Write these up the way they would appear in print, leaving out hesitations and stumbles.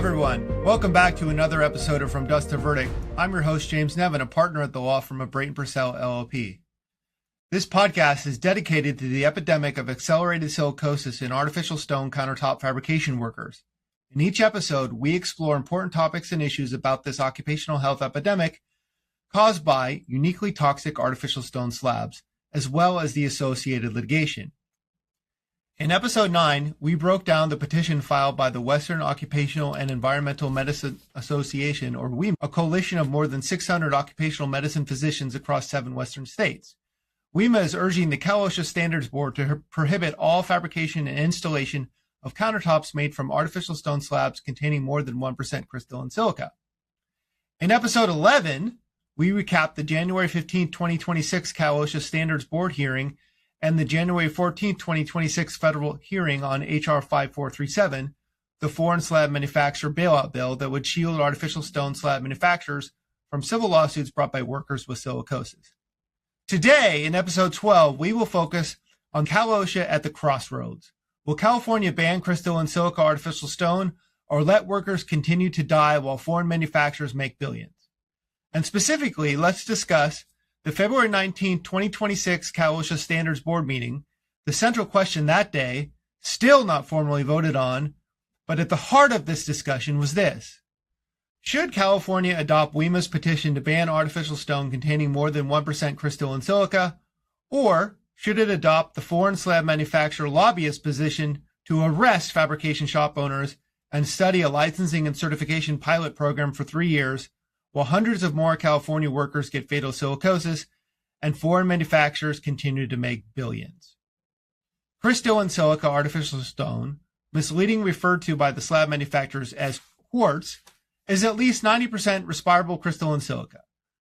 everyone. Welcome back to another episode of From Dust to Verdict. I'm your host, James Nevin, a partner at the law firm of Brayton Purcell, LLP. This podcast is dedicated to the epidemic of accelerated silicosis in artificial stone countertop fabrication workers. In each episode, we explore important topics and issues about this occupational health epidemic caused by uniquely toxic artificial stone slabs, as well as the associated litigation. In episode 9, we broke down the petition filed by the Western Occupational and Environmental Medicine Association, or WOEMA, a coalition of more than 600 occupational medicine physicians across 7 Western states. WOEMA is urging the CalOSHA Standards Board to prohibit all fabrication and installation of countertops made from artificial stone slabs containing more than 1% crystalline silica. In episode 11, we recapped the January 15, 2026 CalOSHA Standards Board hearing and the January 14, 2026 federal hearing on H.R. 5437, the foreign slab manufacturer bailout bill that would shield artificial stone slab manufacturers from civil lawsuits brought by workers with silicosis. Today, in episode 12, we will focus on CalOSHA at the Crossroads. Will California ban crystalline silica artificial stone or let workers continue to die while foreign manufacturers make billions? And specifically, let's discuss the February 19, 2026 CalOSHA Standards Board meeting, the central question that day, still not formally voted on, but at the heart of this discussion was this. Should California adopt WOEMA's petition to ban artificial stone containing more than 1% crystalline silica, or should it adopt the foreign slab manufacturer lobbyist position to arrest fabrication shop owners and study a licensing and certification pilot program for 3 years, while hundreds of more California workers get fatal silicosis and foreign manufacturers continue to make billions? Crystalline silica artificial stone, misleadingly referred to by the slab manufacturers as quartz, is at least 90% respirable crystalline silica,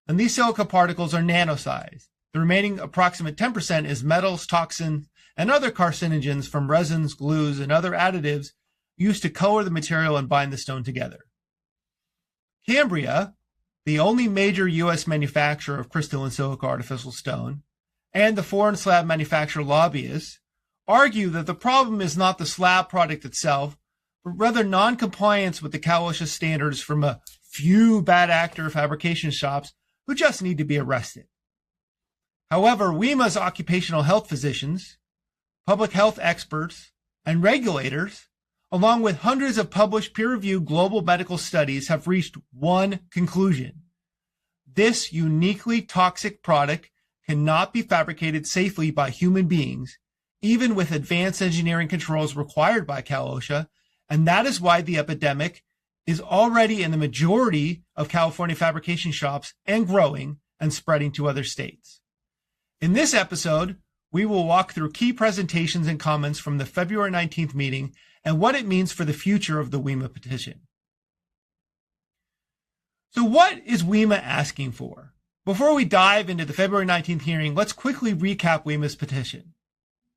and these silica particles are nano-sized. The remaining approximate 10% is metals, toxins, and other carcinogens from resins, glues, and other additives used to color the material and bind the stone together. Cambria, the only major U.S. manufacturer of crystalline silica artificial stone, and the foreign slab manufacturer lobbyists argue that the problem is not the slab product itself, but rather non-compliance with the CalOSHA standards from a few bad actor fabrication shops who just need to be arrested. However, WOEMA's occupational health physicians, public health experts, and regulators, along with hundreds of published peer-reviewed global medical studies, have reached one conclusion. This uniquely toxic product cannot be fabricated safely by human beings, even with advanced engineering controls required by CalOSHA, and that is why the epidemic is already in the majority of California fabrication shops and growing and spreading to other states. In this episode, we will walk through key presentations and comments from the February 19th meeting and what it means for the future of the WOEMA petition. So what is WOEMA asking for? Before we dive into the February 19th hearing, let's quickly recap WOEMA's petition.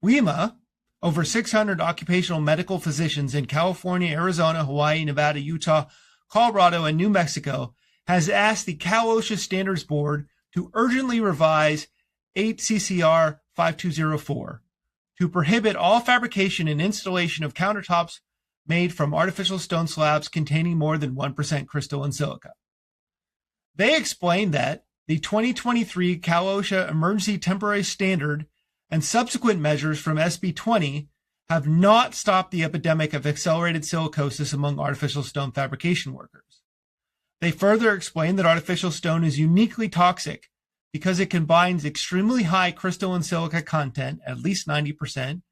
WOEMA, over 600 occupational medical physicians in California, Arizona, Hawaii, Nevada, Utah, Colorado, and New Mexico, has asked the CalOSHA Standards Board to urgently revise 8 CCR 5204 to prohibit all fabrication and installation of countertops made from artificial stone slabs containing more than 1% crystalline silica. They explained that the 2023 CalOSHA Emergency Temporary Standard and subsequent measures from SB 20 have not stopped the epidemic of accelerated silicosis among artificial stone fabrication workers. They further explained that artificial stone is uniquely toxic because it combines extremely high crystalline silica content, at least 90%,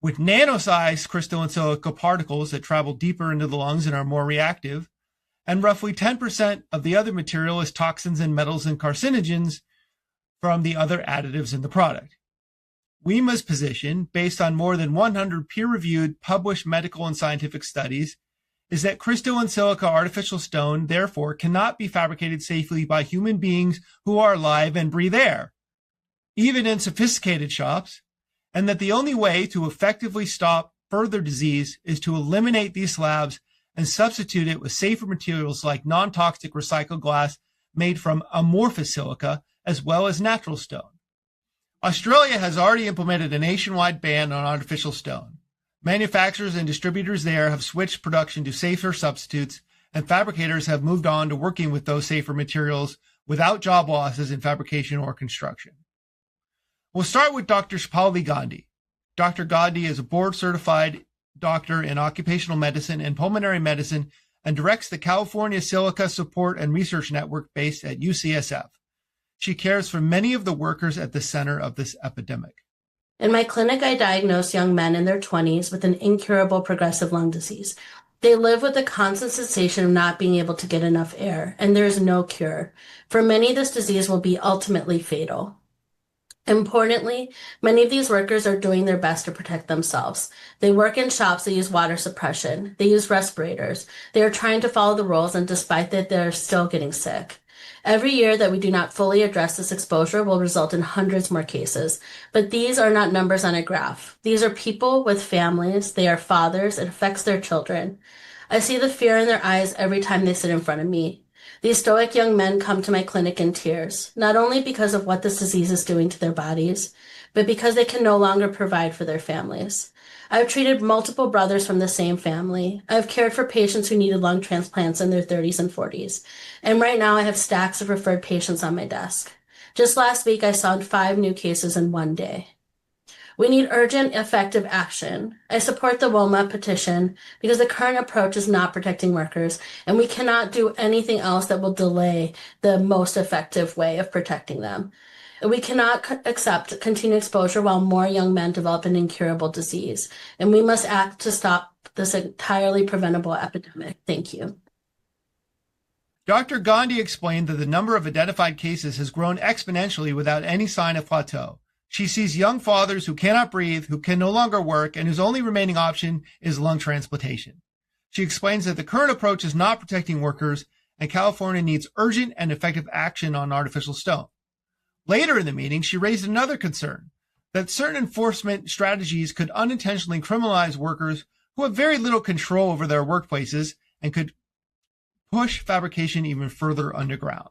with nano-sized crystalline silica particles that travel deeper into the lungs and are more reactive, and roughly 10% of the other material is toxins and metals and carcinogens from the other additives in the product. WOEMA's position, based on more than 100 peer-reviewed published medical and scientific studies, is that crystalline silica artificial stone, therefore, cannot be fabricated safely by human beings who are alive and breathe air, even in sophisticated shops, and that the only way to effectively stop further disease is to eliminate these slabs and substitute it with safer materials like non-toxic recycled glass made from amorphous silica, as well as natural stone. Australia has already implemented a nationwide ban on artificial stone. Manufacturers and distributors there have switched production to safer substitutes, and fabricators have moved on to working with those safer materials without job losses in fabrication or construction. We'll start with Dr. Shpali Gandhi. Dr. Gandhi is a board-certified doctor in occupational medicine and pulmonary medicine and directs the California Silica Support and Research Network based at UCSF. She cares for many of the workers at the center of this epidemic. In my clinic, I diagnose young men in their 20s with an incurable progressive lung disease. They live with the constant sensation of not being able to get enough air, and there is no cure. For many, this disease will be ultimately fatal. Importantly, many of these workers are doing their best to protect themselves. They work in shops that use water suppression. They use respirators. They are trying to follow the rules, and despite that, they're still getting sick. Every year that we do not fully address this exposure will result in hundreds more cases. But these are not numbers on a graph. These are people with families. They are fathers. It affects their children. I see the fear in their eyes every time they sit in front of me. These stoic young men come to my clinic in tears, not only because of what this disease is doing to their bodies, but because they can no longer provide for their families. I've treated multiple brothers from the same family. I've cared for patients who needed lung transplants in their 30s and 40s. And right now I have stacks of referred patients on my desk. Just last week, I saw 5 new cases in one day. We need urgent, effective action. I support the WOEMA petition because the current approach is not protecting workers, and we cannot do anything else that will delay the most effective way of protecting them. We cannot accept continued exposure while more young men develop an incurable disease, and we must act to stop this entirely preventable epidemic. Thank you. Dr. Gandhi explained that the number of identified cases has grown exponentially without any sign of plateau. She sees young fathers who cannot breathe, who can no longer work, and whose only remaining option is lung transplantation. She explains that the current approach is not protecting workers, and California needs urgent and effective action on artificial stone. Later in the meeting, she raised another concern, that certain enforcement strategies could unintentionally criminalize workers who have very little control over their workplaces and could push fabrication even further underground.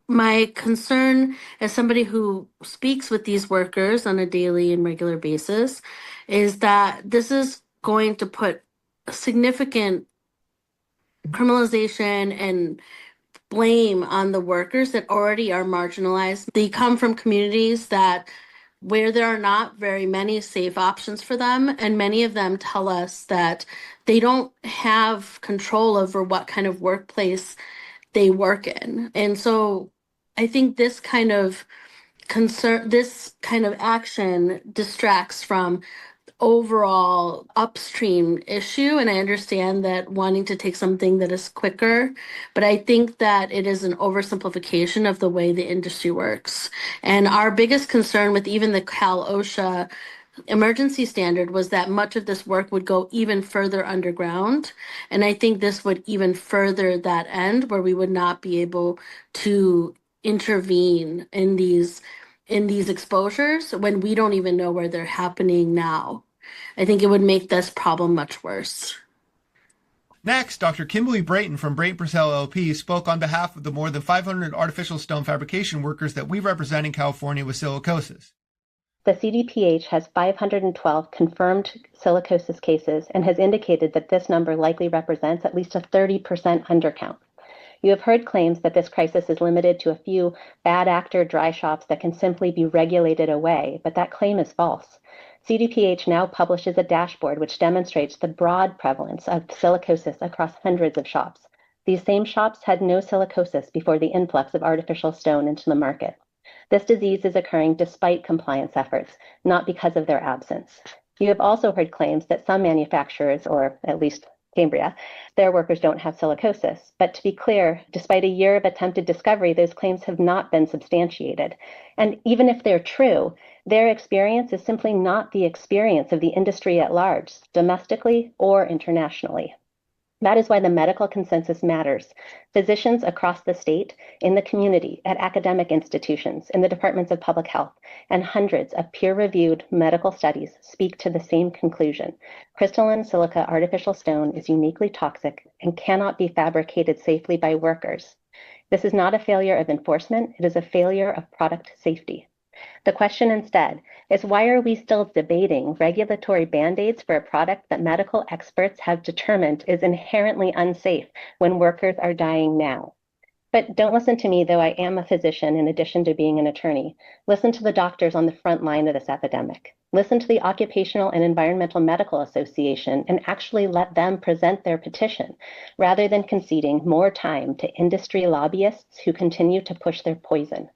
My concern as somebody who speaks with these workers on a daily and regular basis is that this is going to put significant criminalization and blame on the workers that already are marginalized. They come from communities where there are not very many safe options for them, and many of them tell us that they don't have control over what kind of workplace they work in. And so I think this kind of action distracts from overall upstream issue. And I understand that wanting to take something that is quicker, but I think that it is an oversimplification of the way the industry works. And our biggest concern with even the CalOSHA emergency standard was that much of this work would go even further underground. And I think this would even further that end, where we would not be able to intervene in these exposures when we don't even know where they're happening now. I think it would make this problem much worse. Next, Dr. Kimberly Brayton from Brayton Purcell LLP spoke on behalf of the more than 500 artificial stone fabrication workers that we represent in California with silicosis. The CDPH has 512 confirmed silicosis cases and has indicated that this number likely represents at least a 30% undercount. You have heard claims that this crisis is limited to a few bad actor dry shops that can simply be regulated away, but that claim is false. CDPH now publishes a dashboard which demonstrates the broad prevalence of silicosis across hundreds of shops. These same shops had no silicosis before the influx of artificial stone into the market. This disease is occurring despite compliance efforts, not because of their absence. You have also heard claims that some manufacturers, or at least Cambria, their workers don't have silicosis. But to be clear, despite a year of attempted discovery, those claims have not been substantiated. And even if they're true, their experience is simply not the experience of the industry at large, domestically or internationally. That is why the medical consensus matters. Physicians across the state, in the community, at academic institutions, in the departments of public health, and hundreds of peer-reviewed medical studies speak to the same conclusion. Crystalline silica artificial stone is uniquely toxic and cannot be fabricated safely by workers. This is not a failure of enforcement, it is a failure of product safety. The question instead is, why are we still debating regulatory band-aids for a product that medical experts have determined is inherently unsafe when workers are dying now? But don't listen to me, though I am a physician in addition to being an attorney. Listen to the doctors on the front line of this epidemic. Listen to the Occupational and Environmental Medical Association and actually let them present their petition, rather than conceding more time to industry lobbyists who continue to push their poison.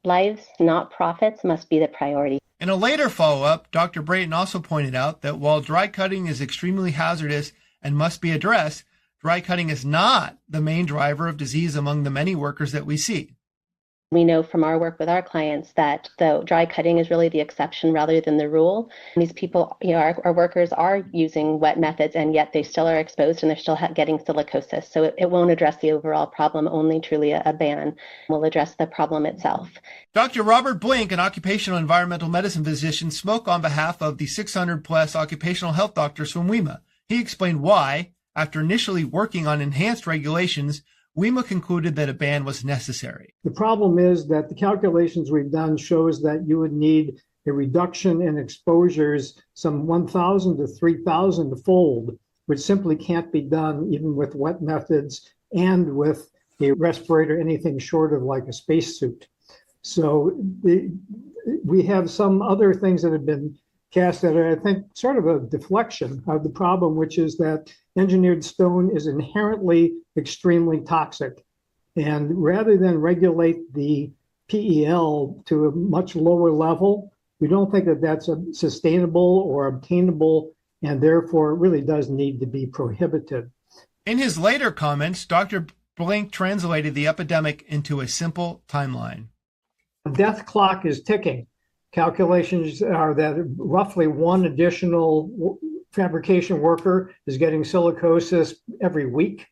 Lives, not profits, must be the priority. In a later follow-up, Dr. Brayton also pointed out that while dry cutting is extremely hazardous and must be addressed, dry cutting is not the main driver of disease among the many workers that we see. We know from our work with our clients that the dry cutting is really the exception rather than the rule. And these people, our workers are using wet methods, and yet they still are exposed and they're still getting silicosis. So it won't address the overall problem. Only truly a ban will address the problem itself. Dr. Robert Blink, an occupational environmental medicine physician, spoke on behalf of the 600 plus occupational health doctors from WOEMA. He explained why, after initially working on enhanced regulations, WOEMA concluded that a ban was necessary. The problem is that the calculations we've done shows that you would need a reduction in exposures some 1,000 to 3,000 fold, which simply can't be done even with wet methods and with a respirator, anything short of like a spacesuit. So we have some other things that have been cast that are, I think, sort of a deflection of the problem, which is that engineered stone is inherently extremely toxic. And rather than regulate the PEL to a much lower level, we don't think that that's sustainable or obtainable, and therefore it really does need to be prohibited. In his later comments, Dr. Blink translated the epidemic into a simple timeline. The death clock is ticking. Calculations are that roughly one additional fabrication worker is getting silicosis every week,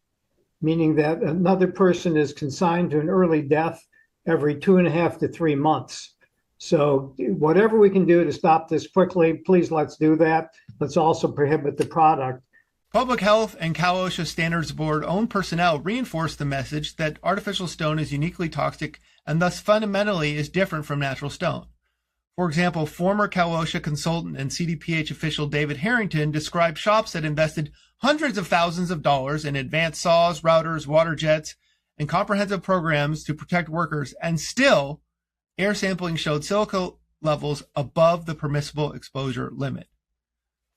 meaning that another person is consigned to an early death every 2.5 to 3 months. So whatever we can do to stop this quickly, please let's do that. Let's also prohibit the product. Public Health and CalOSHA Standards Board owned personnel reinforced the message that artificial stone is uniquely toxic and thus fundamentally is different from natural stone. For example, former CalOSHA consultant and CDPH official David Harrington described shops that invested hundreds of thousands of dollars in advanced saws, routers, water jets, and comprehensive programs to protect workers, and still air sampling showed silica levels above the permissible exposure limit.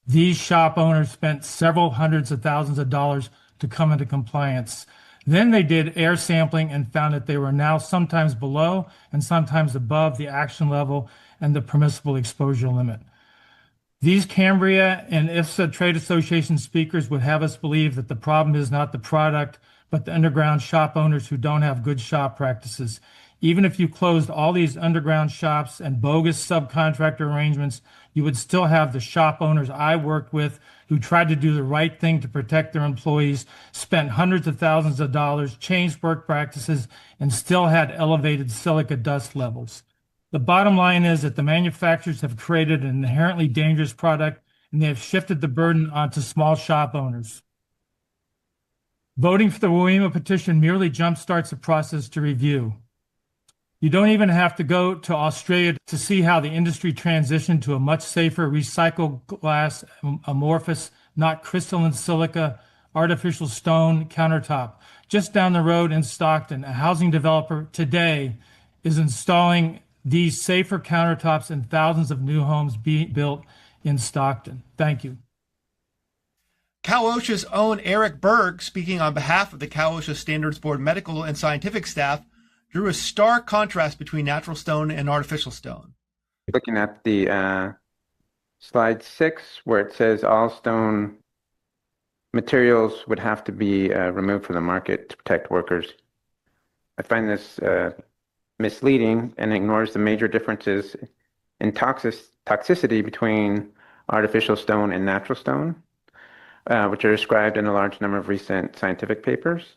These shop owners spent several hundreds of thousands of dollars to come into compliance. Then they did air sampling and found that they were now sometimes below and sometimes above the action level and the permissible exposure limit. These Cambria and IFSA trade association speakers would have us believe that the problem is not the product, but the underground shop owners who don't have good shop practices. Even if you closed all these underground shops and bogus subcontractor arrangements, you would still have the shop owners I worked with who tried to do the right thing to protect their employees, spent hundreds of thousands of dollars, changed work practices, and still had elevated silica dust levels. The bottom line is that the manufacturers have created an inherently dangerous product, and they have shifted the burden onto small shop owners. Voting for the WOEMA petition merely jumpstarts the process to review. You don't even have to go to Australia to see how the industry transitioned to a much safer recycled glass amorphous, not crystalline silica, artificial stone countertop. Just down the road in Stockton, a housing developer today is installing these safer countertops in thousands of new homes being built in Stockton. Thank you. CalOSHA's own Eric Berg, speaking on behalf of the CalOSHA Standards Board medical and scientific staff, drew a stark contrast between natural stone and artificial stone. Looking at the slide 6, where it says all stone materials would have to be removed from the market to protect workers. I find this misleading and ignores the major differences in toxicity between artificial stone and natural stone, which are described in a large number of recent scientific papers,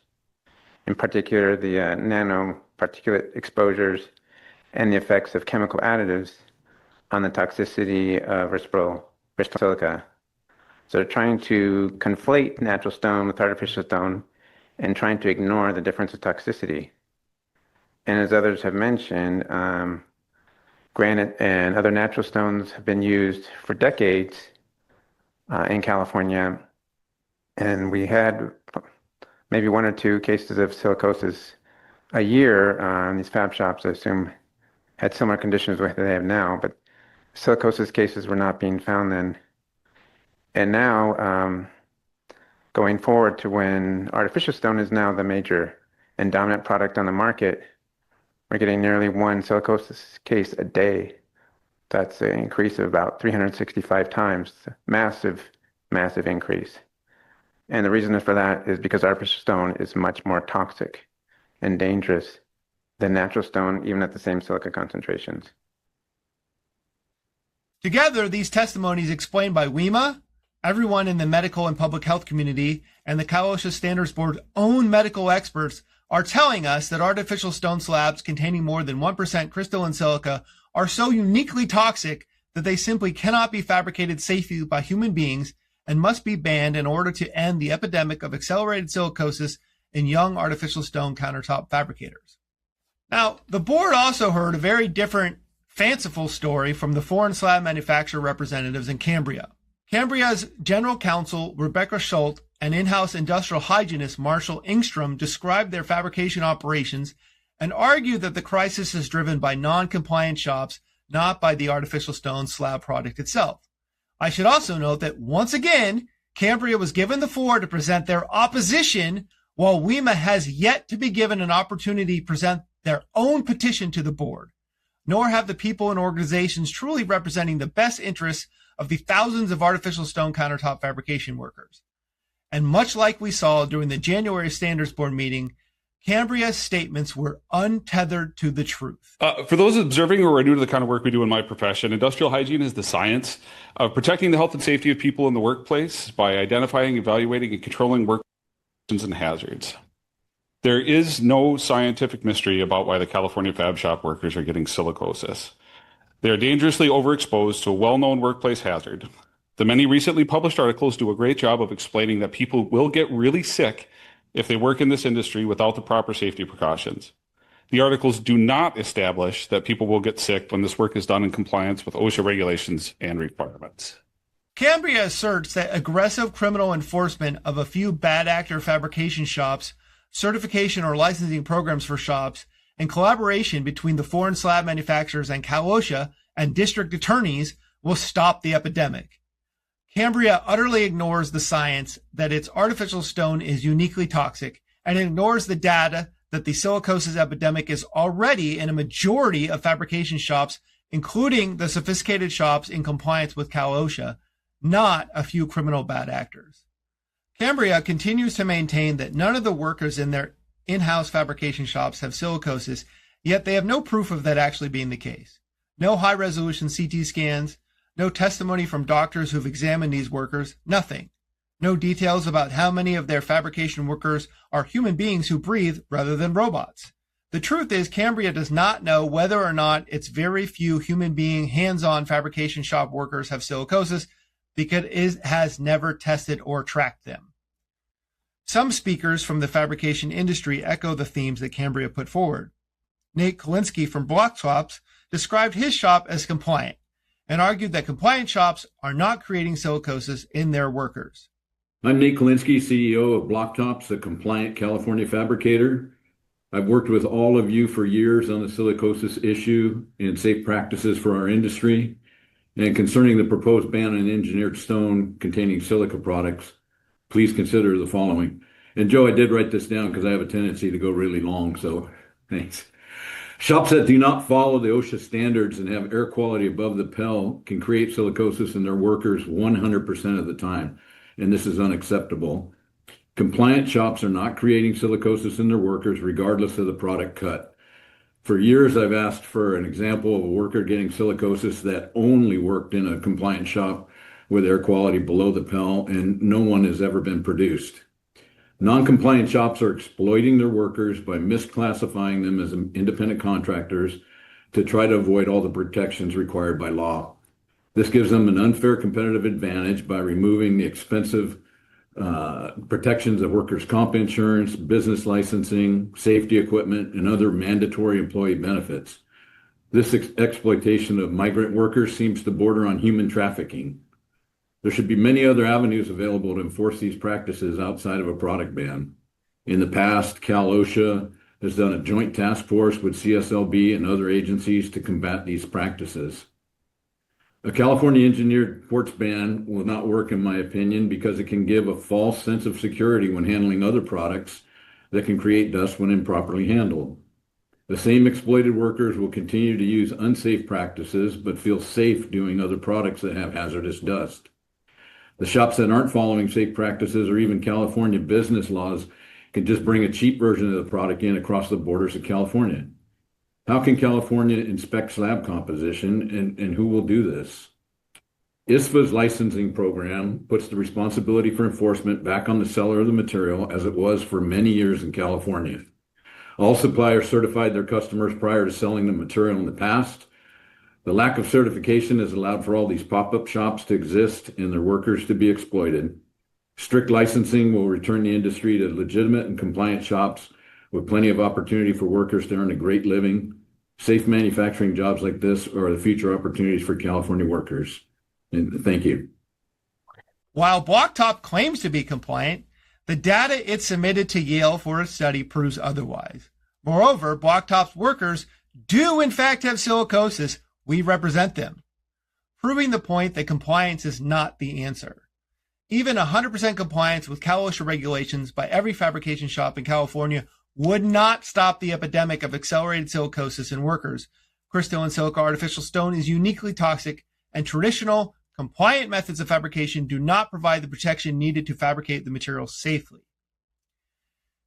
in particular the nano particulate exposures and the effects of chemical additives on the toxicity of respirable silica. So they're trying to conflate natural stone with artificial stone and trying to ignore the difference of toxicity. And as others have mentioned, Granite and other natural stones have been used for decades in California, and we had maybe 1 or 2 cases of silicosis a year. These fab shops, I assume, had similar conditions with what they have now, but silicosis cases were not being found then. And now, going forward to when artificial stone is now the major and dominant product on the market, we're getting nearly 1 silicosis case a day. That's an increase of about 365 times. Massive, massive increase. And the reason for that is because artificial stone is much more toxic and dangerous than natural stone, even at the same silica concentrations. Together, these testimonies explained by WOEMA, everyone in the medical and public health community, and the CalOSHA Standards Board's own medical experts are telling us that artificial stone slabs containing more than 1% crystalline silica are so uniquely toxic that they simply cannot be fabricated safely by human beings and must be banned in order to end the epidemic of accelerated silicosis in young artificial stone countertop fabricators. Now, the board also heard a very different, fanciful story from the foreign slab manufacturer representatives in Cambria. Cambria's general counsel, Rebecca Schultz, and in-house industrial hygienist Marshall Ingstrom described their fabrication operations and argued that the crisis is driven by non-compliant shops, not by the artificial stone slab product itself. I should also note that once again, Cambria was given the floor to present their opposition, while WOEMA has yet to be given an opportunity to present their own petition to the board, nor have the people and organizations truly representing the best interests of the thousands of artificial stone countertop fabrication workers. And much like we saw during the January Standards Board meeting, Cambria's statements were untethered to the truth. For those observing or are new to the kind of work we do in my profession, industrial hygiene is the science of protecting the health and safety of people in the workplace by identifying, evaluating, and controlling work and hazards. There is no scientific mystery about why the California fab shop workers are getting silicosis. They are dangerously overexposed to a well-known workplace hazard. The many recently published articles do a great job of explaining that people will get really sick if they work in this industry without the proper safety precautions. The articles do not establish that people will get sick when this work is done in compliance with OSHA regulations and requirements. Cambria asserts that aggressive criminal enforcement of a few bad actor fabrication shops, certification or licensing programs for shops, and collaboration between the foreign slab manufacturers and CalOSHA and district attorneys will stop the epidemic. Cambria utterly ignores the science that its artificial stone is uniquely toxic and ignores the data that the silicosis epidemic is already in a majority of fabrication shops, including the sophisticated shops in compliance with CalOSHA, not a few criminal bad actors. Cambria continues to maintain that none of the workers in their in-house fabrication shops have silicosis, yet they have no proof of that actually being the case. No high-resolution CT scans, no testimony from doctors who've examined these workers, nothing. No details about how many of their fabrication workers are human beings who breathe rather than robots. The truth is, Cambria does not know whether or not its very few human being hands-on fabrication shop workers have silicosis because it has never tested or tracked them. Some speakers from the fabrication industry echo the themes that Cambria put forward. Nate Kolinsky from Blocktops described his shop as compliant and argued that compliant shops are not creating silicosis in their workers. I'm Nate Kolinsky, CEO of Blocktops, a compliant California fabricator. I've worked with all of you for years on the silicosis issue and safe practices for our industry. And concerning the proposed ban on engineered stone containing silica products, please consider the following. And Joe, I did write this down because I have a tendency to go really long, so thanks. Shops that do not follow the OSHA standards and have air quality above the Pell can create silicosis in their workers 100% of the time, and this is unacceptable. Compliant shops are not creating silicosis in their workers regardless of the product cut. For years, I've asked for an example of a worker getting silicosis that only worked in a compliant shop with air quality below the Pell, and no one has ever been produced. Non-compliant shops are exploiting their workers by misclassifying them as independent contractors to try to avoid all the protections required by law. This gives them an unfair competitive advantage by removing the expensive protections of workers' comp insurance, business licensing, safety equipment, and other mandatory employee benefits. This exploitation of migrant workers seems to border on human trafficking. There should be many other avenues available to enforce these practices outside of a product ban. In the past, CalOSHA has done a joint task force with CSLB and other agencies to combat these practices. A California engineered quartz ban will not work, in my opinion, because it can give a false sense of security when handling other products that can create dust when improperly handled. The same exploited workers will continue to use unsafe practices, but feel safe doing other products that have hazardous dust. The shops that aren't following safe practices or even California business laws can just bring a cheap version of the product in across the borders of California. How can California inspect slab composition, and who will do this? ISFA's licensing program puts the responsibility for enforcement back on the seller of the material, as it was for many years in California. All suppliers certified their customers prior to selling the material in the past. The lack of certification has allowed for all these pop-up shops to exist and their workers to be exploited. Strict licensing will return the industry to legitimate and compliant shops with plenty of opportunity for workers to earn a great living. Safe manufacturing jobs like this are the future opportunities for California workers. And thank you. While Blacktop claims to be compliant, the data it submitted to Yale for a study proves otherwise. Moreover, Blacktop's workers do in fact have silicosis. We represent them, proving the point that compliance is not the answer. Even 100% compliance with CalOSHA regulations by every fabrication shop in California would not stop the epidemic of accelerated silicosis in workers. Crystalline silica artificial stone is uniquely toxic, and traditional compliant methods of fabrication do not provide the protection needed to fabricate the material safely.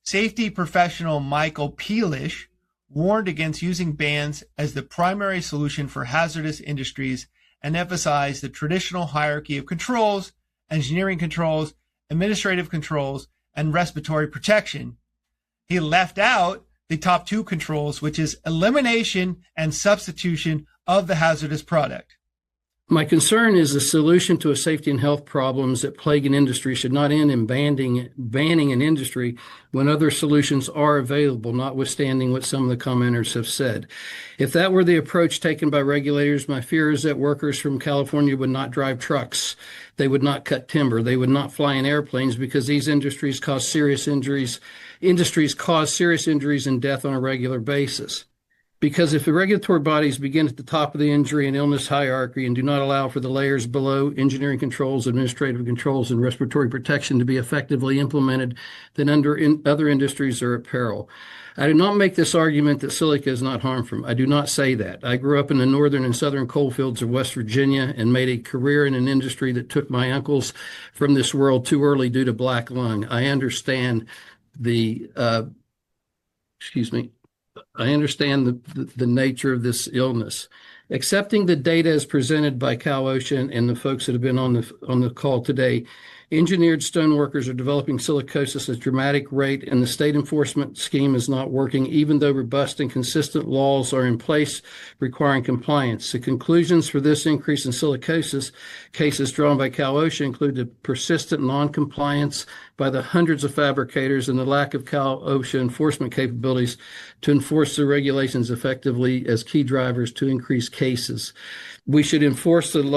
Safety professional Michael Peelish warned against using bans as the primary solution for hazardous industries and emphasized the traditional hierarchy of controls, engineering controls, administrative controls, and respiratory protection. He left out the top two controls, which is elimination and substitution of the hazardous product. My concern is the solution to a safety and health problems that plague an industry should not end in banning an industry when other solutions are available, notwithstanding what some of the commenters have said. If that were the approach taken by regulators, my fear is that workers from California would not drive trucks. They would not cut timber. They would not fly in airplanes, because these industries cause serious injuries. Industries cause serious injuries and death on a regular basis. Because if the regulatory bodies begin at the top of the injury and illness hierarchy and do not allow for the layers below, engineering controls, administrative controls, and respiratory protection to be effectively implemented, then other industries are at peril. I do not make this argument that silica is not harmful. I do not say that. I grew up in the northern and southern coal fields of West Virginia and made a career in an industry that took my uncles from this world too early due to black lung. I understand the nature of this illness. Accepting the data as presented by CalOSHA and the folks that have been on the call today, engineered stone workers are developing silicosis at a dramatic rate, and the state enforcement scheme is not working, even though robust and consistent laws are in place requiring compliance. The conclusions for this increase in silicosis cases drawn by CalOSHA include the persistent non-compliance by the hundreds of fabricators and the lack of CalOSHA enforcement capabilities to enforce the regulations effectively as key drivers to increase cases. We should enforce to the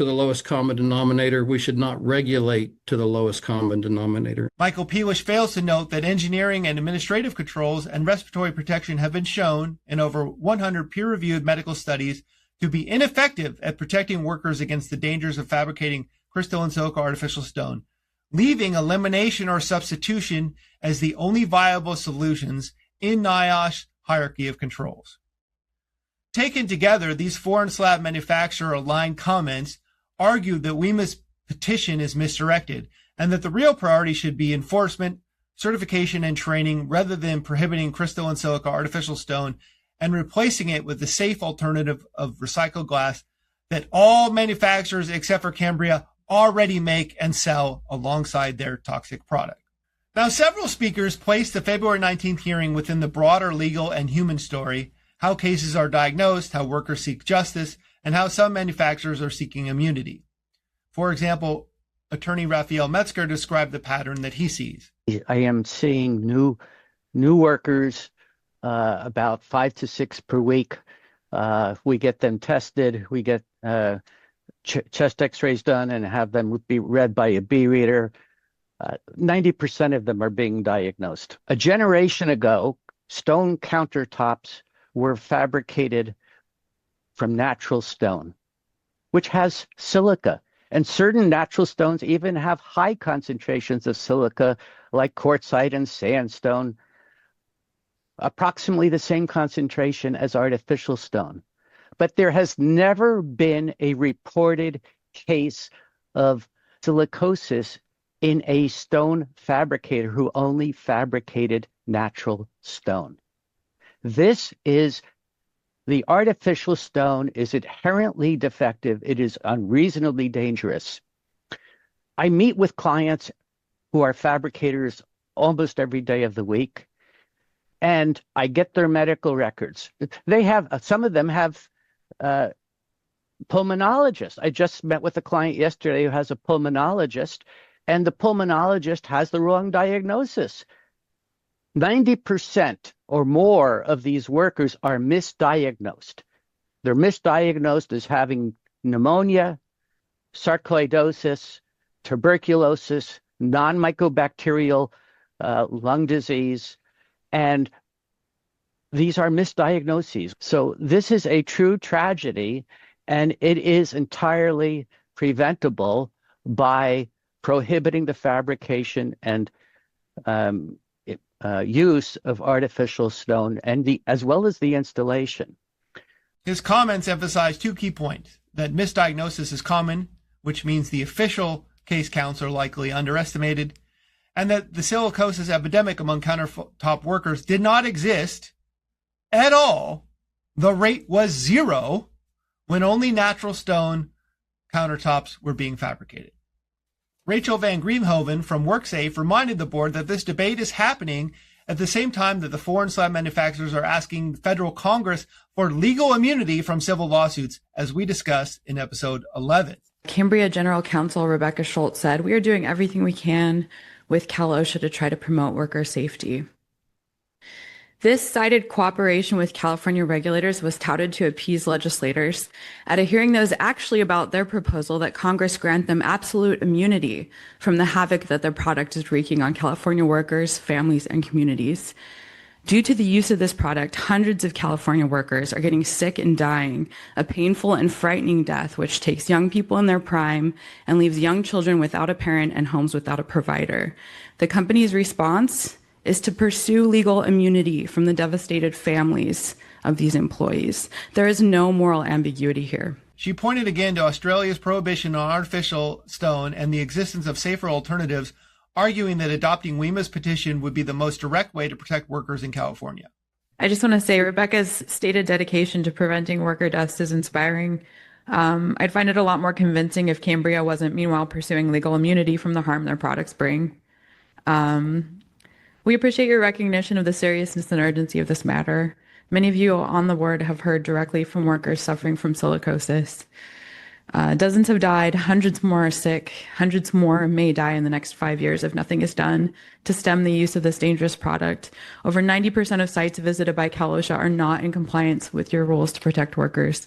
lowest common denominator. We should not regulate to the lowest common denominator. Michael Peelish fails to note that engineering and administrative controls and respiratory protection have been shown in over 100 peer-reviewed medical studies to be ineffective at protecting workers against the dangers of fabricating crystalline silica artificial stone, leaving elimination or substitution as the only viable solutions in NIOSH hierarchy of controls. Taken together, these foreign slab manufacturer-aligned comments argue that WOEMA's petition is misdirected and that the real priority should be enforcement, certification, and training rather than prohibiting crystalline silica artificial stone and replacing it with the safe alternative of recycled glass that all manufacturers except for Cambria already make and sell alongside their toxic product. Now, several speakers placed the February 19th hearing within the broader legal and human story, how cases are diagnosed, how workers seek justice, and how some manufacturers are seeking immunity. For example, attorney Raphael Metzger described the pattern that he sees. I am seeing new workers, about 5 to 6 per week, We get them tested. We get chest x-rays done and have them be read by a B reader. 90% of them are being diagnosed. A generation ago, stone countertops were fabricated from natural stone, which has silica. And certain natural stones even have high concentrations of silica, like quartzite and sandstone, approximately the same concentration as artificial stone. But there has never been a reported case of silicosis in a stone fabricator who only fabricated natural stone. The artificial stone is inherently defective. It is unreasonably dangerous. I meet with clients who are fabricators almost every day of the week, and I get their medical records. Some of them have pulmonologists. I just met with a client yesterday who has a pulmonologist, and the pulmonologist has the wrong diagnosis. 90% or more of these workers are misdiagnosed. They're misdiagnosed as having pneumonia, sarcoidosis, tuberculosis, non-mycobacterial lung disease, and these are misdiagnoses. So this is a true tragedy, and it is entirely preventable by prohibiting the fabrication and use of artificial stone as well as the installation. His comments emphasize two key points: that misdiagnosis is common, which means the official case counts are likely underestimated, and that the silicosis epidemic among countertop workers did not exist at all. The rate was 0 when only natural stone countertops were being fabricated. Rachel Van Griemhoven from WorkSafe reminded the board that this debate is happening at the same time that the foreign slab manufacturers are asking federal Congress for legal immunity from civil lawsuits, as we discussed in episode 11. Cambria General Counsel Rebecca Schultz said, "We are doing everything we can with CalOSHA to try to promote worker safety." This cited cooperation with California regulators was touted to appease legislators at a hearing that was actually about their proposal that Congress grant them absolute immunity from the havoc that their product is wreaking on California workers, families, and communities. Due to the use of this product, hundreds of California workers are getting sick and dying, a painful and frightening death which takes young people in their prime and leaves young children without a parent and homes without a provider. The company's response is to pursue legal immunity from the devastated families of these employees. There is no moral ambiguity here. She pointed again to Australia's prohibition on artificial stone and the existence of safer alternatives, arguing that adopting WOEMA's petition would be the most direct way to protect workers in California. I just want to say Rebecca's stated dedication to preventing worker deaths is inspiring. I'd find it a lot more convincing if Cambria wasn't meanwhile pursuing legal immunity from the harm their products bring. We appreciate your recognition of the seriousness and urgency of this matter. Many of you on the board have heard directly from workers suffering from silicosis. Dozens have died, hundreds more are sick, hundreds more may die in the next 5 years if nothing is done to stem the use of this dangerous product. Over 90% of sites visited by CalOSHA are not in compliance with your rules to protect workers.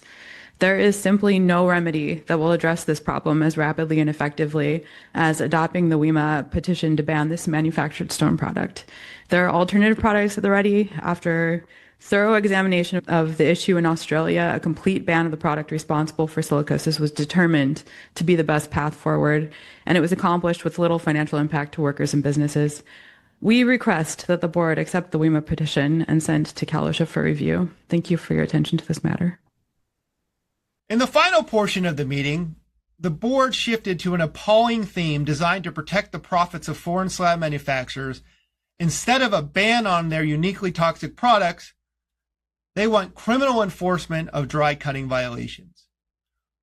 There is simply no remedy that will address this problem as rapidly and effectively as adopting the WOEMA petition to ban this manufactured stone product. There are alternative products at the ready. After thorough examination of the issue in Australia, a complete ban of the product responsible for silicosis was determined to be the best path forward, and it was accomplished with little financial impact to workers and businesses. We request that the board accept the WOEMA petition and send to CalOSHA for review. Thank you for your attention to this matter. In the final portion of the meeting, the board shifted to an appalling theme designed to protect the profits of foreign slab manufacturers. Instead of a ban on their uniquely toxic products, they want criminal enforcement of dry cutting violations.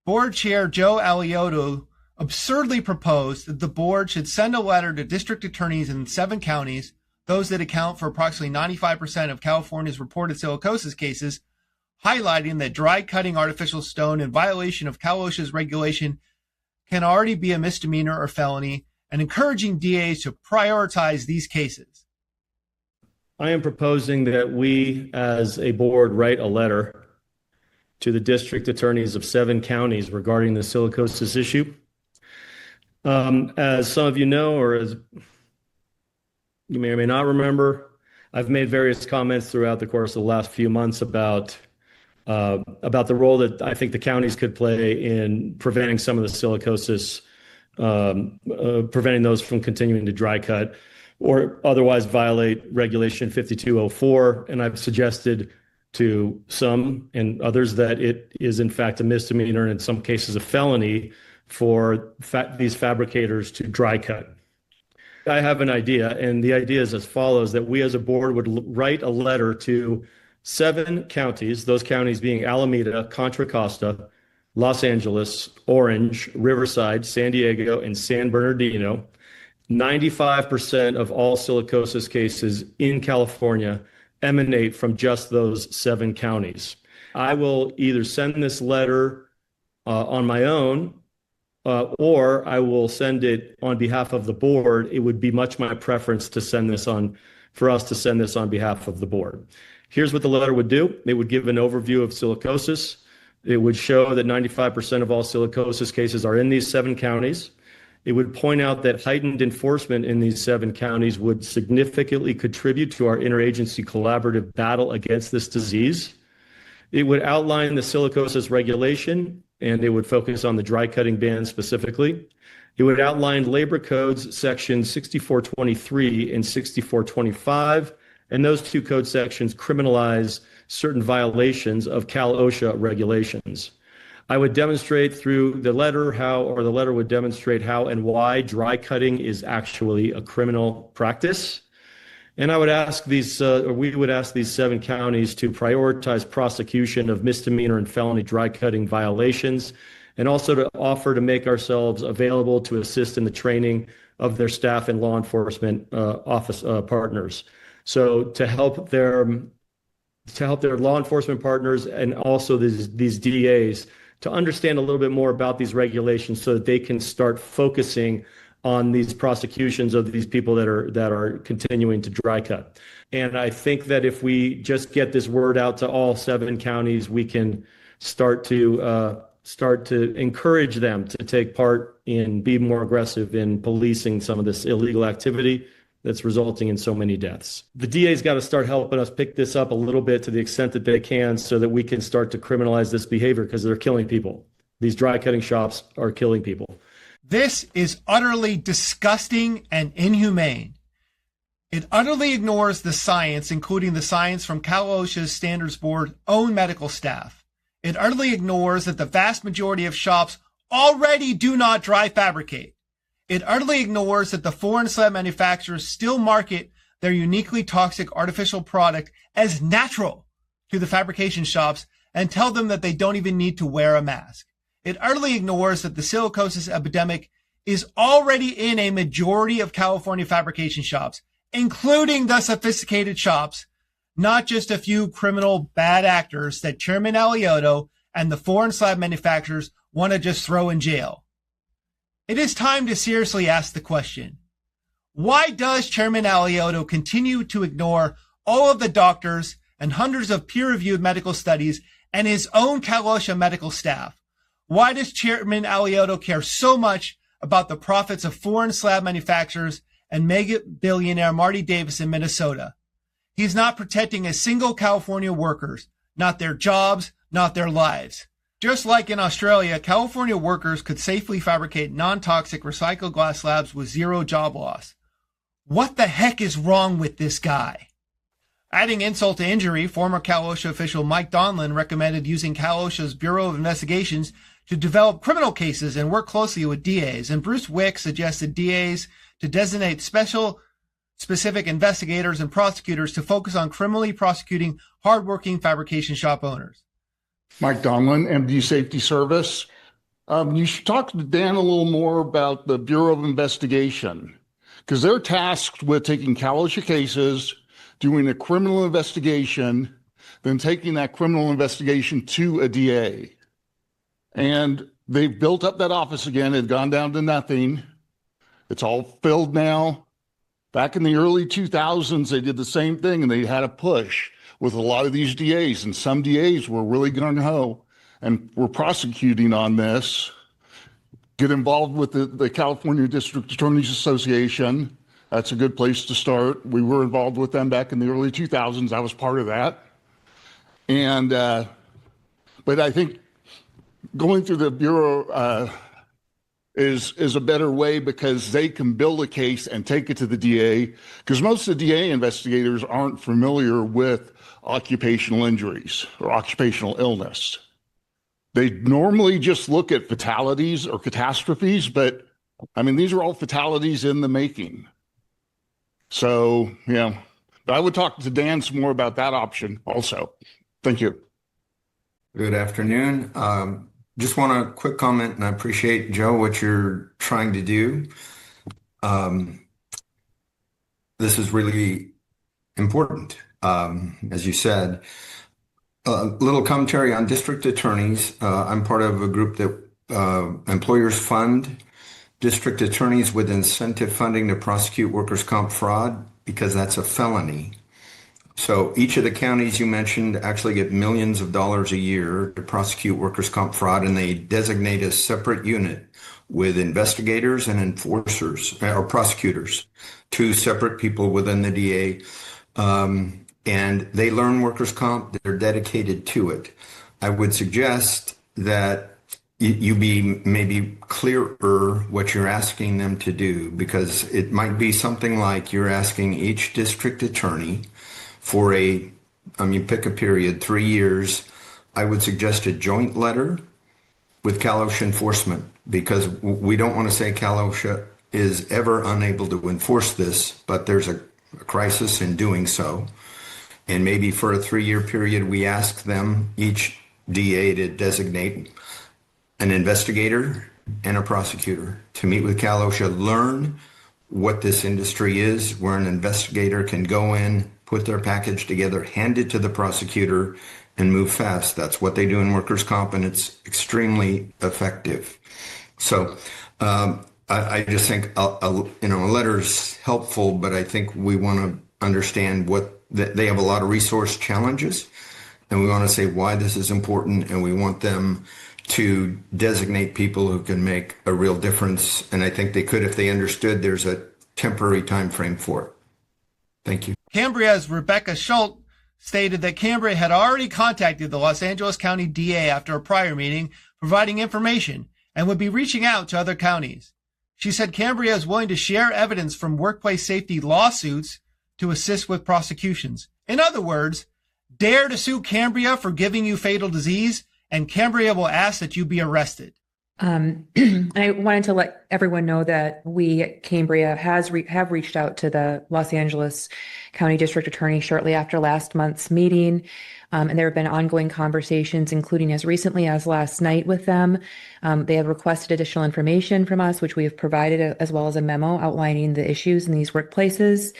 Board Chair Joe Alioto absurdly proposed that the board should send a letter to district attorneys in 7 counties, those that account for approximately 95% of California's reported silicosis cases, highlighting that dry cutting artificial stone in violation of CalOSHA's regulation can already be a misdemeanor or felony, and encouraging DAs to prioritize these cases. I am proposing that we, as a board, write a letter to the district attorneys of 7 counties regarding the silicosis issue. As some of you know, or as you may or may not remember, I've made various comments throughout the course of the last few months about the role that I think the counties could play in preventing some of the silicosis, preventing those from continuing to dry cut or otherwise violate Regulation 5204. And I've suggested to some and others that it is in fact a misdemeanor and in some cases a felony for these fabricators to dry cut. I have an idea, and the idea is as follows, that we as a board would write a letter to 7 counties, those counties being Alameda, Contra Costa, Los Angeles, Orange, Riverside, San Diego, and San Bernardino. 95% of all silicosis cases in California emanate from just those 7 counties. I will either send this letter on my own or I will send it on behalf of the board. It would be much my preference to send this on, for us to send this on behalf of the board. Here's what the letter would do. It would give an overview of silicosis. It would show that 95% of all silicosis cases are in these 7 counties. It would point out that heightened enforcement in these 7 counties would significantly contribute to our interagency collaborative battle against this disease. It would outline the silicosis regulation, and it would focus on the dry cutting ban specifically. It would outline labor codes section 6423 and 6425, and those 2 code sections criminalize certain violations of CalOSHA regulations. I would demonstrate through the letter the letter would demonstrate how and why dry cutting is actually a criminal practice. And I would ask we would ask these 7 counties to prioritize prosecution of misdemeanor and felony dry cutting violations, and also to offer to make ourselves available to assist in the training of their staff and law enforcement office partners. So to help their law enforcement partners and also these DAs to understand a little bit more about these regulations so that they can start focusing on these prosecutions of these people that are continuing to dry cut. And I think that if we just get this word out to all 7 counties, we can start to encourage them to take part in, be more aggressive in policing some of this illegal activity that's resulting in so many deaths. The DA's got to start helping us pick this up a little bit to the extent that they can so that we can start to criminalize this behavior, because they're killing people. These dry cutting shops are killing people. This is utterly disgusting and inhumane. It utterly ignores the science, including the science from CalOSHA Standards Board own medical staff. It utterly ignores that the vast majority of shops already do not dry fabricate. It utterly ignores that the foreign slab manufacturers still market their uniquely toxic artificial product as natural to the fabrication shops and tell them that they don't even need to wear a mask. It utterly ignores that the silicosis epidemic is already in a majority of California fabrication shops, including the sophisticated shops, not just a few criminal bad actors that Chairman Alioto and the foreign slab manufacturers want to just throw in jail. It is time to seriously ask the question, why does Chairman Alioto continue to ignore all of the doctors and hundreds of peer-reviewed medical studies and his own CalOSHA medical staff? Why does Chairman Alioto care so much about the profits of foreign slab manufacturers and mega billionaire Marty Davis in Minnesota? He's not protecting a single California workers, not their jobs, not their lives. Just like in Australia, California workers could safely fabricate non-toxic recycled glass slabs with 0 job loss. What the heck is wrong with this guy? Adding insult to injury, former CalOSHA official Mike Donlin recommended using CalOSHA's Bureau of Investigations to develop criminal cases and work closely with DAs. And Bruce Wick suggested DAs to designate specific investigators and prosecutors to focus on criminally prosecuting hardworking fabrication shop owners. Mike Donlin, MD Safety Service. You should talk to Dan a little more about the Bureau of Investigation, because they're tasked with taking CalOSHA cases, doing a criminal investigation, then taking that criminal investigation to a DA. And they've built up that office again. It's gone down to nothing. It's all filled now. Back in the early 2000s, they did the same thing, and they had a push with a lot of these DAs, and some DAs were really gung-ho and we're prosecuting on this, get involved with the California District Attorneys Association. That's a good place to start. We were involved with them back in the early 2000s. I was part of that. And, but I think going through the Bureau is a better way because they can build a case and take it to the DA, because most of the DA investigators aren't familiar with occupational injuries or occupational illness. They normally just look at fatalities or catastrophes, but I mean, these are all fatalities in the making. So, yeah, but I would talk to Dan some more about that option also. Thank you. Good afternoon. Just want a quick comment, and I appreciate, Joe, what you're trying to do. This is really important. As you said, a little commentary on district attorneys. I'm part of a group that employers fund district attorneys with incentive funding to prosecute workers' comp fraud because that's a felony. So each of the counties you mentioned actually get millions of dollars a year to prosecute workers' comp fraud, and they designate a separate unit with investigators and enforcers or prosecutors, two separate people within the DA. And they learn workers' comp. They're dedicated to it. I would suggest that you be maybe clearer what you're asking them to do, because it might be something like you're asking each district attorney for pick a period, 3 years. I would suggest a joint letter with CalOSHA enforcement, because we don't want to say CalOSHA is ever unable to enforce this, but there's a crisis in doing so. And maybe for a 3-year period, we ask them, each DA, to designate an investigator and a prosecutor to meet with CalOSHA, learn what this industry is, where an investigator can go in, put their package together, hand it to the prosecutor, and move fast. That's what they do in workers' comp, and it's extremely effective. So I just think a letter's helpful, but I think we want to understand that they have a lot of resource challenges, and we want to say why this is important, and we want them to designate people who can make a real difference. And I think they could if they understood there's a temporary time frame for it. Thank you. Cambria's Rebecca Schultz stated that Cambria had already contacted the Los Angeles County DA after a prior meeting, providing information, and would be reaching out to other counties. She said Cambria is willing to share evidence from workplace safety lawsuits to assist with prosecutions. In other words, dare to sue Cambria for giving you fatal disease, and Cambria will ask that you be arrested. I wanted to let everyone know that we at Cambria have reached out to the Los Angeles County District Attorney shortly after last month's meeting. And there have been ongoing conversations, including as recently as last night with them. They have requested additional information from us, which we have provided, as well as a memo outlining the issues in these workplaces.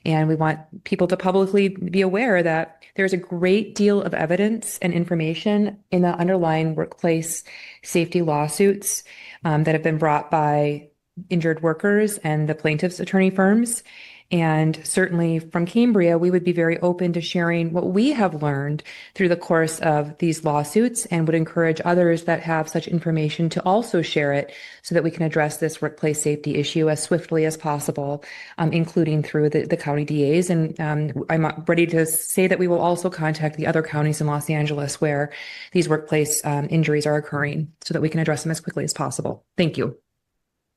And we want people to publicly be aware that there's a great deal of evidence and information in the underlying workplace safety lawsuits that have been brought by injured workers and the plaintiffs' attorney firms. And certainly from Cambria, we would be very open to sharing what we have learned through the course of these lawsuits, and would encourage others that have such information to also share it so that we can address this workplace safety issue as swiftly as possible, including through the county DAs. And I'm ready to say that we will also contact the other counties in Los Angeles where these workplace injuries are occurring so that we can address them as quickly as possible. Thank you.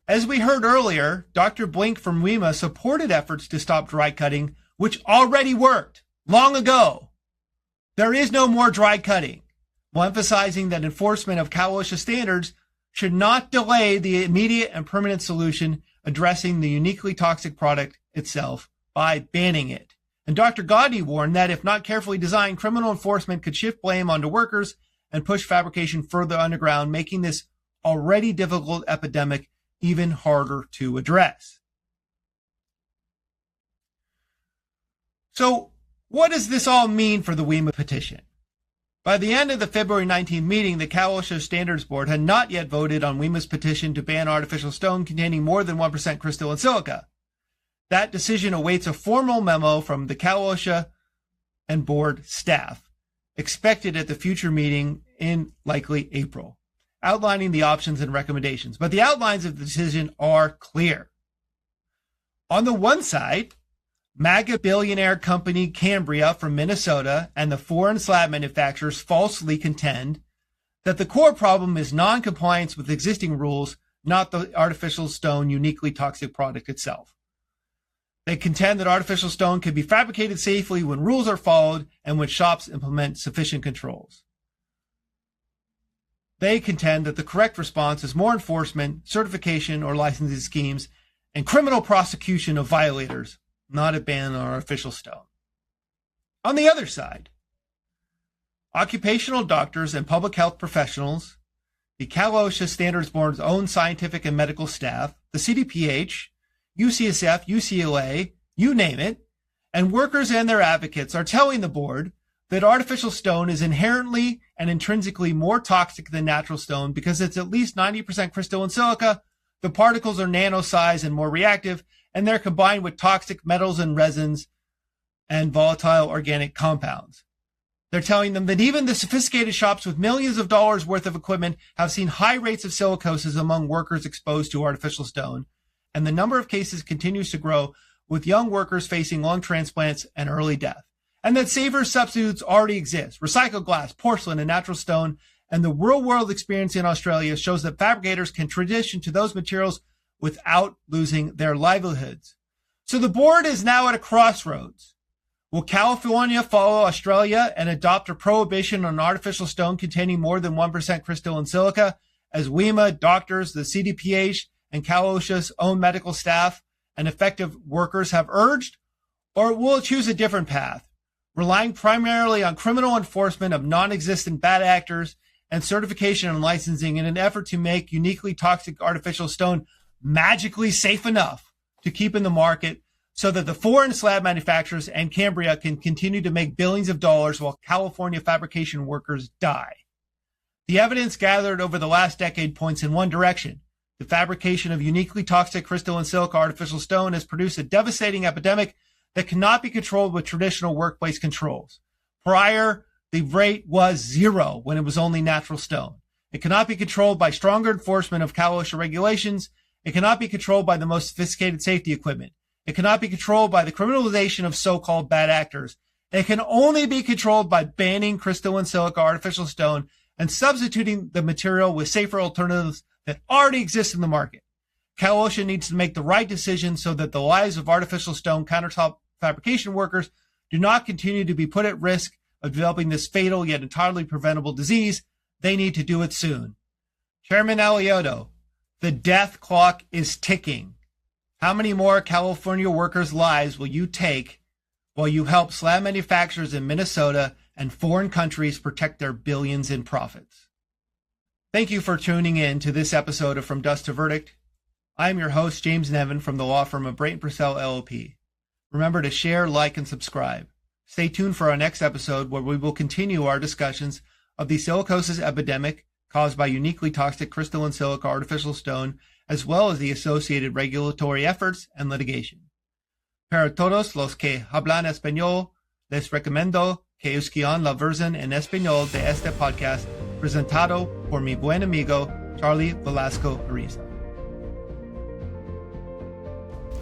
As we heard earlier, Dr. Blink from WOEMA supported efforts to stop dry cutting, which already worked long ago. There is no more dry cutting, while emphasizing that enforcement of CalOSHA standards should not delay the immediate and permanent solution addressing the uniquely toxic product itself by banning it. And Dr. Gaudy warned that if not carefully designed, criminal enforcement could shift blame onto workers and push fabrication further underground, making this already difficult epidemic even harder to address. So what does this all mean for the WOEMA petition? By the end of the February 19th meeting, the CalOSHA Standards Board had not yet voted on WOEMA's petition to ban artificial stone containing more than 1% crystalline silica. That decision awaits a formal memo from the CalOSHA and board staff, expected at the future meeting in likely April, outlining the options and recommendations. But the outlines of the decision are clear. On the one side, MAGA billionaire company Cambria from Minnesota and the foreign slab manufacturers falsely contend that the core problem is non-compliance with existing rules, not the artificial stone uniquely toxic product itself. They contend that artificial stone can be fabricated safely when rules are followed and when shops implement sufficient controls. They contend that the correct response is more enforcement, certification or licensing schemes, and criminal prosecution of violators, not a ban on artificial stone. On the other side, occupational doctors and public health professionals, the CalOSHA Standards Board's own scientific and medical staff, the CDPH, UCSF, UCLA, you name it, and workers and their advocates are telling the board that artificial stone is inherently and intrinsically more toxic than natural stone because it's at least 90% crystalline silica, the particles are nano size and more reactive, and they're combined with toxic metals and resins and volatile organic compounds. They're telling them that even the sophisticated shops with millions of dollars worth of equipment have seen high rates of silicosis among workers exposed to artificial stone, and the number of cases continues to grow with young workers facing lung transplants and early death. And that safer substitutes already exist. Recycled glass, porcelain, and natural stone, and the real-world experience in Australia shows that fabricators can transition to those materials without losing their livelihoods. So the board is now at a crossroads. Will California follow Australia and adopt a prohibition on artificial stone containing more than 1% crystalline silica, as WOEMA, doctors, the CDPH, and CalOSHA's own medical staff and effective workers have urged? Or will it choose a different path, relying primarily on criminal enforcement of non-existent bad actors and certification and licensing in an effort to make uniquely toxic artificial stone magically safe enough to keep in the market so that the foreign slab manufacturers and Cambria can continue to make billions of dollars while California fabrication workers die? The evidence gathered over the last decade points in one direction. The fabrication of uniquely toxic crystalline silica artificial stone has produced a devastating epidemic that cannot be controlled with traditional workplace controls. Prior, the rate was 0 when it was only natural stone. It cannot be controlled by stronger enforcement of CalOSHA regulations. It cannot be controlled by the most sophisticated safety equipment. It cannot be controlled by the criminalization of so-called bad actors. It can only be controlled by banning crystalline silica artificial stone and substituting the material with safer alternatives that already exist in the market. CalOSHA needs to make the right decision so that the lives of artificial stone countertop fabrication workers do not continue to be put at risk of developing this fatal yet entirely preventable disease. They need to do it soon. Chairman Alioto, the death clock is ticking. How many more California workers' lives will you take while you help slab manufacturers in Minnesota and foreign countries protect their billions in profits? Thank you for tuning in to this episode of From Dust to Verdict. I am your host, James Nevin, from the law firm of Brayton Purcell LLP. Remember to share, like, and subscribe. Stay tuned for our next episode where we will continue our discussions of the silicosis epidemic caused by uniquely toxic crystalline silica artificial stone, as well as the associated regulatory efforts and litigation. Para todos los que hablan español, les recomiendo que escuchen la versión en español de este podcast presentado por mi buen amigo Charlie Velasco Ariza.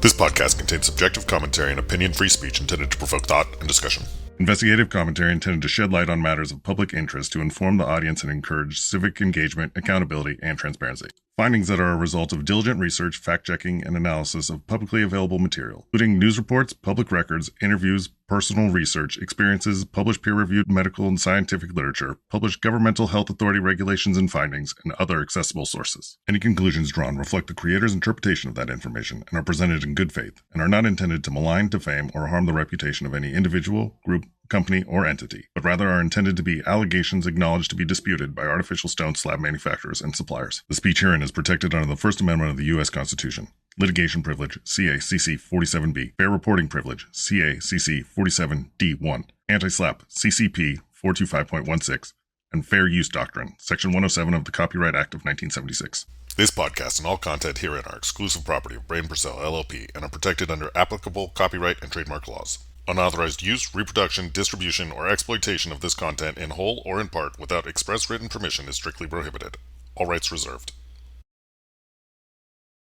This podcast contains subjective commentary and opinion-free speech intended to provoke thought and discussion. Investigative commentary intended to shed light on matters of public interest to inform the audience and encourage civic engagement, accountability, and transparency. Findings that are a result of diligent research, fact-checking, and analysis of publicly available material, including news reports, public records, interviews, personal research, experiences, published peer-reviewed medical and scientific literature, published governmental health authority regulations and findings, and other accessible sources. Any conclusions drawn reflect the creator's interpretation of that information and are presented in good faith, and are not intended to malign, defame, or harm the reputation of any individual, group, company, or entity, but rather are intended to be allegations acknowledged to be disputed by artificial stone slab manufacturers and suppliers. The speech herein is protected under the First Amendment of the U.S. Constitution. Litigation privilege, CA-CC 47B. Fair reporting privilege, CA-CC 47D1. Anti-SLAPP, CCP 425.16. And fair use doctrine, Section 107 of the Copyright Act of 1976. This podcast and all content herein are exclusive property of Brayton Purcell LLP and are protected under applicable copyright and trademark laws. Unauthorized use, reproduction, distribution, or exploitation of this content in whole or in part without express written permission is strictly prohibited. All rights reserved.